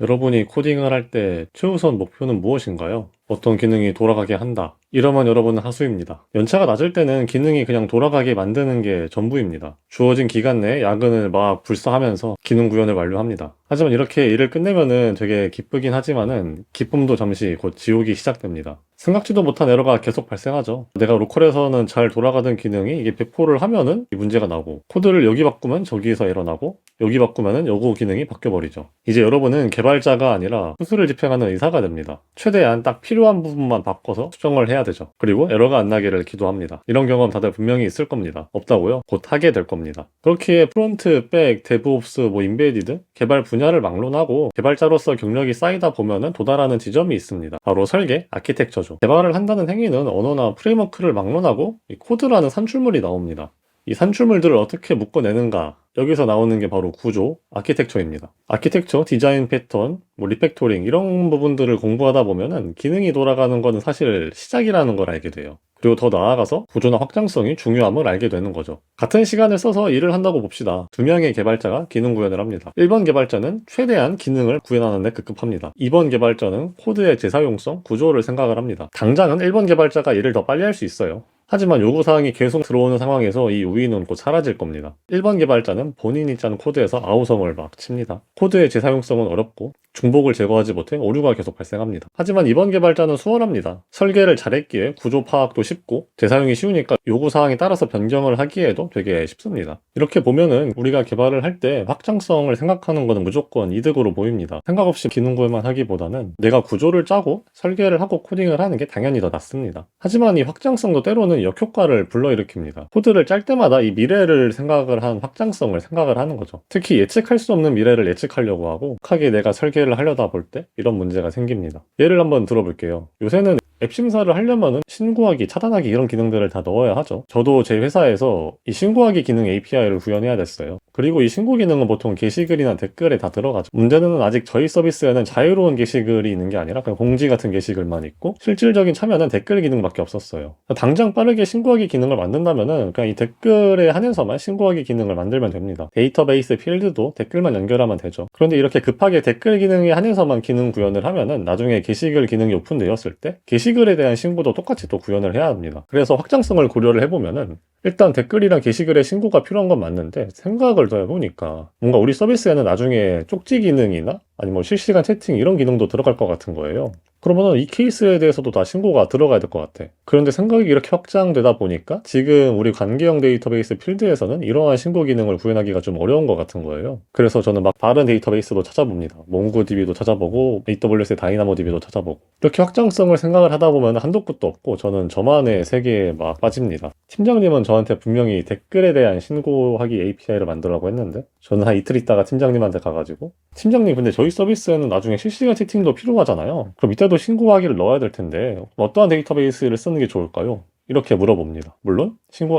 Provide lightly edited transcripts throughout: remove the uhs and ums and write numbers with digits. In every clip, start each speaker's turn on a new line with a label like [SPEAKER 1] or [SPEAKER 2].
[SPEAKER 1] 여러분이 코딩을 할 때 최우선 목표는 무엇인가요? 어떤 기능이 돌아가게 한다. 이러면 여러분은 하수입니다. 연차가 낮을 때는 기능이 그냥 돌아가게 만드는 게 전부입니다. 주어진 기간 내에 야근을 막 불사하면서 기능 구현을 완료합니다. 하지만 이렇게 일을 끝내면은 되게 기쁘긴 하지만은 기쁨도 잠시 곧 지옥이 시작됩니다. 생각지도 못한 에러가 계속 발생하죠. 내가 로컬에서는 잘 돌아가던 기능이 이게 배포를 하면은 이 문제가 나고, 코드를 여기 바꾸면 저기에서 에러 나고, 여기 바꾸면은 요거 기능이 바뀌어버리죠. 이제 여러분은 개발자가 아니라 수수를 집행하는 의사가 됩니다. 최대한 딱 필요한 부분만 바꿔서 수정을 해야 되죠. 그리고 에러가 안 나기를 기도합니다. 이런 경험 다들 분명히 있을 겁니다. 없다고요? 곧 하게 될 겁니다. 그렇기에 프론트, 백, 데브옵스, 인베디드 개발 분야를 막론하고 개발자로서 경력이 쌓이다 보면은 도달하는 지점이 있습니다. 바로 설계, 아키텍처죠. 개발을 한다는 행위는 언어나 프레임워크를 막론하고 이 코드라는 산출물이 나옵니다. 이 산출물들을 어떻게 묶어내는가, 여기서 나오는 게 바로 구조, 아키텍처입니다. 아키텍처, 디자인 패턴, 리팩토링 이런 부분들을 공부하다 보면은 기능이 돌아가는 거는 사실 시작이라는 걸 알게 돼요. 그리고 더 나아가서 구조나 확장성이 중요함을 알게 되는 거죠. 같은 시간을 써서 일을 한다고 봅시다. 두 명의 개발자가 기능 구현을 합니다. 1번 개발자는 최대한 기능을 구현하는 데 급급합니다. 2번 개발자는 코드의 재사용성, 구조를 생각을 합니다. 당장은 1번 개발자가 일을 더 빨리 할 수 있어요. 하지만 요구사항이 계속 들어오는 상황에서 이 우위는 곧 사라질 겁니다. 1번 개발자는 본인이 짠 코드에서 아우성을 막 칩니다. 코드의 재사용성은 어렵고 중복을 제거하지 못해 오류가 계속 발생합니다. 하지만 2번 개발자는 수월합니다. 설계를 잘했기에 구조 파악도 쉽고 재사용이 쉬우니까 요구사항에 따라서 변경을 하기에도 되게 쉽습니다. 이렇게 보면은 우리가 개발을 할 때 확장성을 생각하는 것은 무조건 이득으로 보입니다. 생각 없이 기능 구현만 하기보다는 내가 구조를 짜고 설계를 하고 코딩을 하는 게 당연히 더 낫습니다. 하지만 이 확장성도 때로는 역효과를 불러일으킵니다. 코드를 짤 때마다 이 미래를 생각을 한 확장성을 생각을 하는 거죠. 특히 예측할 수 없는 미래를 예측하려고 하고 하게 내가 설계를 하려다 볼 때 이런 문제가 생깁니다. 예를 한번 들어볼게요. 요새는 앱 심사를 하려면은 신고하기, 차단하기 이런 기능들을 다 넣어야 하죠. 저도 제 회사에서 이 신고하기 기능 API를 구현해야 됐어요. 그리고 이 신고 기능은 보통 게시글이나 댓글에 다 들어가죠. 문제는 아직 저희 서비스에는 자유로운 게시글이 있는 게 아니라 그냥 공지 같은 게시글만 있고 실질적인 참여는 댓글 기능밖에 없었어요. 당장 빠르게 신고하기 기능을 만든다면은 그냥 이 댓글에 한해서만 신고하기 기능을 만들면 됩니다. 데이터베이스 필드도 댓글만 연결하면 되죠. 그런데 이렇게 급하게 댓글 기능에 한해서만 기능 구현을 하면은 나중에 게시글 기능이 오픈되었을 때 게시글에 대한 신고도 똑같이 또 구현을 해야 합니다. 그래서 확장성을 고려를 해보면은 일단 댓글이랑 게시글에 신고가 필요한 건 맞는데 생각을 더 해보니까 뭔가 우리 서비스에는 나중에 쪽지 기능이나 아니면 실시간 채팅 이런 기능도 들어갈 것 같은 거예요. 그러면 이 케이스에 대해서도 다 신고가 들어가야 될 것 같아. 그런데 생각이 이렇게 확장되다 보니까 지금 우리 관계형 데이터베이스 필드에서는 이러한 신고 기능을 구현하기가 좀 어려운 것 같은 거예요. 그래서 저는 막 다른 데이터베이스도 찾아봅니다. 몽고DB도 찾아보고 AWS의 다이나모DB도 찾아보고 이렇게 확장성을 생각을 하다 보면 한도 끝도 없고 저는 저만의 세계에 막 빠집니다. 팀장님은 저한테 분명히 댓글에 대한 신고하기 API를 만들라고 했는데 저는 한 이틀 있다가 팀장님한테 가가지고 팀장님 근데 저희 서비스에는 나중에 실시간 채팅도 필요하잖아요. 그럼 이때도 신고하기를 넣어야 될 텐데 어떠한 데이터베이스를 쓰는 게 좋을까요? 이렇게 물어봅니다. 물론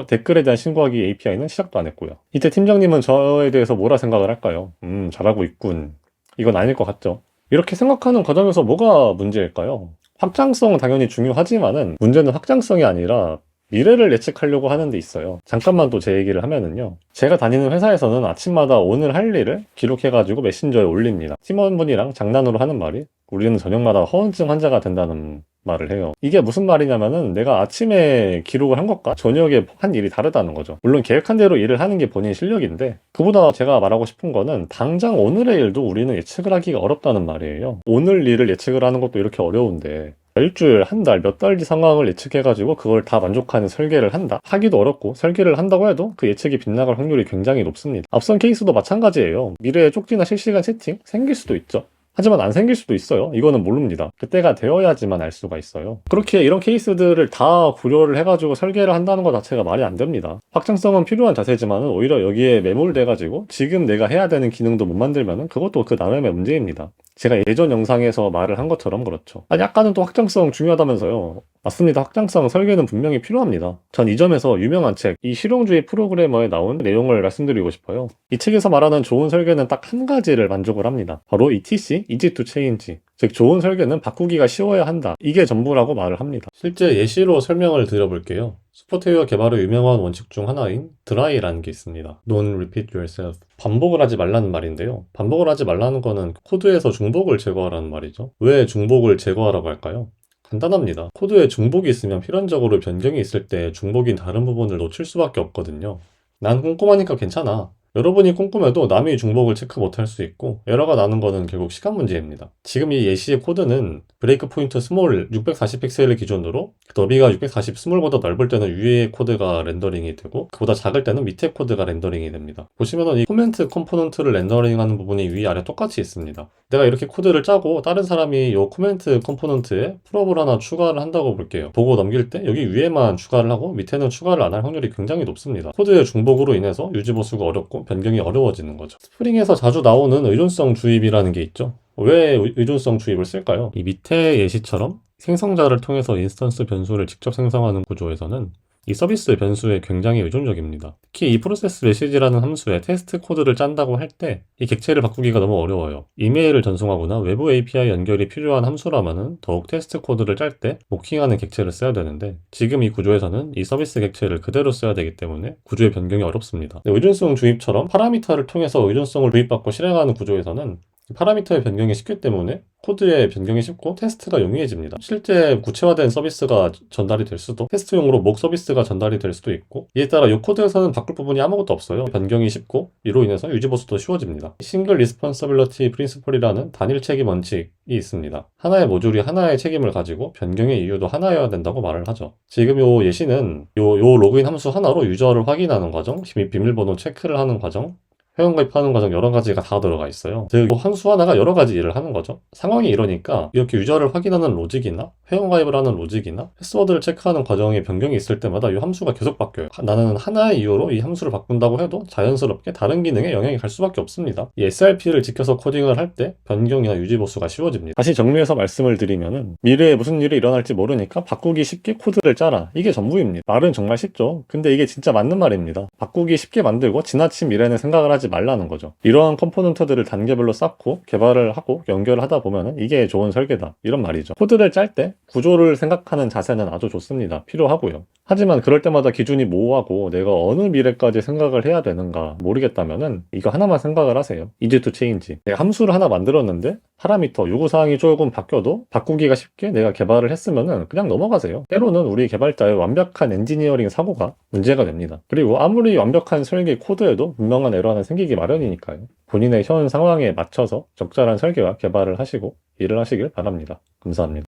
[SPEAKER 1] 댓글에 대한 신고하기 API는 시작도 안 했고요. 이때 팀장님은 저에 대해서 뭐라 생각을 할까요? 잘하고 있군. 이건 아닐 것 같죠? 이렇게 생각하는 과정에서 뭐가 문제일까요? 확장성은 당연히 중요하지만은 문제는 확장성이 아니라 미래를 예측하려고 하는 데 있어요. 잠깐만 또 제 얘기를 하면은요. 제가 다니는 회사에서는 아침마다 오늘 할 일을 기록해가지고 메신저에 올립니다. 팀원분이랑 장난으로 하는 말이 우리는 저녁마다 허언증 환자가 된다는 말을 해요. 이게 무슨 말이냐면은 내가 아침에 기록을 한 것과 저녁에 한 일이 다르다는 거죠. 물론 계획한 대로 일을 하는 게 본인 실력인데 그보다 제가 말하고 싶은 거는 당장 오늘의 일도 우리는 예측을 하기가 어렵다는 말이에요. 오늘 일을 예측을 하는 것도 이렇게 어려운데 일주일, 한 달, 몇 달 뒤 상황을 예측해가지고 그걸 다 만족하는 설계를 한다? 하기도 어렵고 설계를 한다고 해도 그 예측이 빗나갈 확률이 굉장히 높습니다. 앞선 케이스도 마찬가지예요. 미래에 쪽지나 실시간 채팅 생길 수도 있죠. 하지만 안 생길 수도 있어요. 이거는 모릅니다. 그때가 되어야지만 알 수가 있어요. 그렇게 이런 케이스들을 다 고려를 해가지고 설계를 한다는 것 자체가 말이 안 됩니다. 확장성은 필요한 자세지만 오히려 여기에 매몰돼가지고 지금 내가 해야 되는 기능도 못 만들면 그것도 그 나름의 문제입니다. 제가 예전 영상에서 말을 한 것처럼 그렇죠. 아니 아까는 또 확장성 중요하다면서요. 맞습니다. 확장성 설계는 분명히 필요합니다. 전 이 점에서 유명한 책, 이 실용주의 프로그래머에 나온 내용을 말씀드리고 싶어요. 이 책에서 말하는 좋은 설계는 딱 한 가지를 만족을 합니다. 바로 ETC, Easy to Change. 즉 좋은 설계는 바꾸기가 쉬워야 한다. 이게 전부라고 말을 합니다. 실제 예시로 설명을 드려볼게요. 소프트웨어 개발의 유명한 원칙 중 하나인 드라이라는 게 있습니다. Don't repeat yourself. 반복을 하지 말라는 말인데요. 반복을 하지 말라는 거는 코드에서 중복을 제거하라는 말이죠. 왜 중복을 제거하라고 할까요? 간단합니다. 코드에 중복이 있으면 필연적으로 변경이 있을 때 중복인 다른 부분을 놓칠 수밖에 없거든요. 난 꼼꼼하니까 괜찮아. 여러분이 꼼꼼해도 남이 중복을 체크 못할 수 있고 에러가 나는 거는 결국 시간 문제입니다. 지금 이 예시의 코드는 브레이크 포인트 스몰 640픽셀을 기준으로 너비가 640 스몰보다 넓을 때는 위에 코드가 렌더링이 되고 그보다 작을 때는 밑에 코드가 렌더링이 됩니다. 보시면은 이 코멘트 컴포넌트를 렌더링하는 부분이 위아래 똑같이 있습니다. 내가 이렇게 코드를 짜고 다른 사람이 이 코멘트 컴포넌트에 풀업을 하나 추가를 한다고 볼게요. 보고 넘길 때 여기 위에만 추가를 하고 밑에는 추가를 안 할 확률이 굉장히 높습니다. 코드의 중복으로 인해서 유지보수가 어렵고 변경이 어려워지는 거죠. 스프링에서 자주 나오는 의존성 주입이라는 게 있죠. 왜 의존성 주입을 쓸까요? 이 밑에 예시처럼 생성자를 통해서 인스턴스 변수를 직접 생성하는 구조에서는 이 서비스 변수에 굉장히 의존적입니다. 특히 이 프로세스 메시지라는 함수에 테스트 코드를 짠다고 할 때 이 객체를 바꾸기가 너무 어려워요. 이메일을 전송하거나 외부 API 연결이 필요한 함수라면은 더욱 테스트 코드를 짤 때 모킹하는 객체를 써야 되는데 지금 이 구조에서는 이 서비스 객체를 그대로 써야 되기 때문에 구조의 변경이 어렵습니다. 의존성 주입처럼 파라미터를 통해서 의존성을 주입받고 실행하는 구조에서는 파라미터의 변경이 쉽기 때문에 코드의 변경이 쉽고 테스트가 용이해집니다. 실제 구체화된 서비스가 전달이 될 수도 테스트용으로 목 서비스가 전달이 될 수도 있고 이에 따라 이 코드에서는 바꿀 부분이 아무것도 없어요. 변경이 쉽고 이로 인해서 유지보수도 쉬워집니다. 싱글 리스폰서빌리티 프린시플이라는 단일 책임 원칙이 있습니다. 하나의 모듈이 하나의 책임을 가지고 변경의 이유도 하나여야 된다고 말을 하죠. 지금 요 예시는 요 로그인 함수 하나로 유저를 확인하는 과정, 비밀번호 체크를 하는 과정, 회원가입하는 과정 여러 가지가 다 들어가 있어요. 즉 함수 하나가 여러 가지 일을 하는 거죠. 상황이 이러니까 이렇게 유저를 확인하는 로직이나 회원가입을 하는 로직이나 패스워드를 체크하는 과정에 변경이 있을 때마다 이 함수가 계속 바뀌어요. 나는 하나의 이유로 이 함수를 바꾼다고 해도 자연스럽게 다른 기능에 영향이 갈 수밖에 없습니다. 이 SRP를 지켜서 코딩을 할 때 변경이나 유지보수가 쉬워집니다. 다시 정리해서 말씀을 드리면은 미래에 무슨 일이 일어날지 모르니까 바꾸기 쉽게 코드를 짜라. 이게 전부입니다. 말은 정말 쉽죠. 근데 이게 진짜 맞는 말입니다. 바꾸기 쉽게 만들고 지나친 미래는 생각을 하지 말라는 거죠. 이러한 컴포넌트들을 단계별로 쌓고 개발을 하고 연결을 하다 보면은 이게 좋은 설계다. 이런 말이죠. 코드를 짤 때 구조를 생각하는 자세는 아주 좋습니다. 필요하고요. 하지만 그럴 때마다 기준이 모호하고 내가 어느 미래까지 생각을 해야 되는가 모르겠다면은 이거 하나만 생각을 하세요. easy to change. 내가 함수를 하나 만들었는데 파라미터 요구사항이 조금 바뀌어도 바꾸기가 쉽게 내가 개발을 했으면은 그냥 넘어가세요. 때로는 우리 개발자의 완벽한 엔지니어링 사고가 문제가 됩니다. 그리고 아무리 완벽한 설계 코드에도 분명한 에러는 생기기 마련이니까요. 본인의 현 상황에 맞춰서 적절한 설계와 개발을 하시고 일을 하시길 바랍니다. 감사합니다.